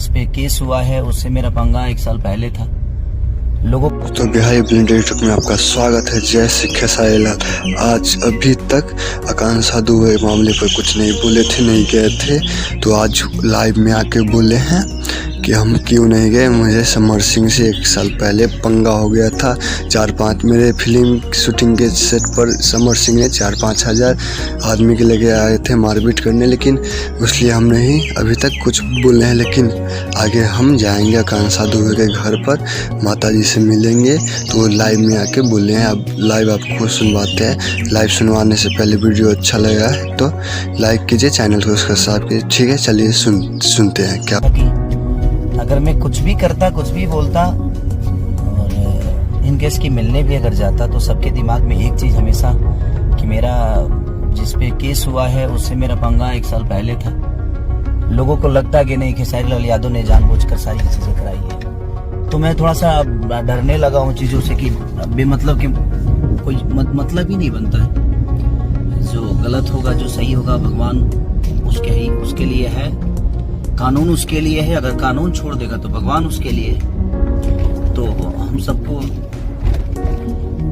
जिसपे केस हुआ है उससे मेरा पंगा 1 साल पहले था। लोगों तो बिहारी ब्लेंडर यूट्यूब में आपका स्वागत है। जय श्री खेसारी लाल। आज अभी तक आकांक्षा दुबे मामले पर कुछ नहीं बोले थे, नहीं गए थे, तो आज लाइव में आके बोले हैं कि हम क्यों नहीं गए। मुझे समर सिंह से 1 साल पहले पंगा हो गया था। 4-5 मेरे फिल्म शूटिंग के सेट पर समर सिंह ने 4-5 हज़ार आदमी के लेके आए थे मारपीट करने, लेकिन इसलिए हम नहीं अभी तक कुछ बोले हैं। लेकिन आगे हम जाएंगे आकांक्षा दुबे के घर पर, माता जी से मिलेंगे, तो वो लाइव में आके बोले हैं। अब लाइव आपको सुनवाते हैं। लाइव सुनवाने से पहले वीडियो अच्छा लगा है तो लाइक कीजिए, चैनल को सब्सक्राइब कीजिए। ठीक है, चलिए सुनते हैं क्या। अगर मैं कुछ भी करता, कुछ भी बोलता और इन केस की मिलने भी अगर जाता, तो सबके दिमाग में एक चीज़ हमेशा कि मेरा जिस पे केस हुआ है उससे मेरा पंगा 1 साल पहले था। लोगों को लगता कि नहीं, खेसारी लाल यादव ने जानबूझकर सारी चीज़ें कराई है। तो मैं थोड़ा सा डरने लगा हूँ चीज़ों से कि बेमतलब कि कोई मतलब ही नहीं बनता है। जो गलत होगा, जो सही होगा, भगवान उसके लिए है, कानून उसके लिए है। अगर कानून छोड़ देगा तो भगवान उसके लिए है। तो हम सबको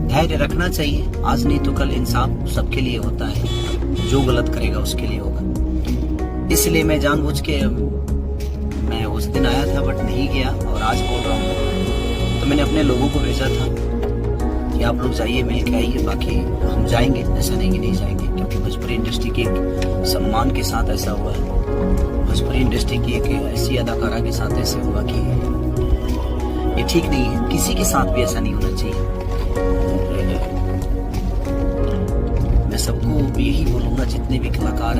धैर्य रखना चाहिए। आज नहीं तो कल इंसाफ सबके लिए होता है। जो गलत करेगा उसके लिए होगा। इसलिए मैं जानबूझ के मैं उस दिन आया था बट नहीं गया, और आज बोल रहा हूँ। तो मैंने अपने लोगों को भेजा था कि आप लोग जाइए, मिल के आइए, बाकी हम जाएंगे। ऐसा नहीं कि नहीं जाएंगे, क्योंकि भोजपुरी इंडस्ट्री के एक सम्मान के साथ ऐसा हुआ है। भोजपुरी इंडस्ट्री की एक ऐसी अदाकारा के साथ ऐसे हुआ कि ये ठीक नहीं है। किसी के साथ भी ऐसा नहीं होना चाहिए। मैं सबको यही बोलूंगा, जितने भी कलाकार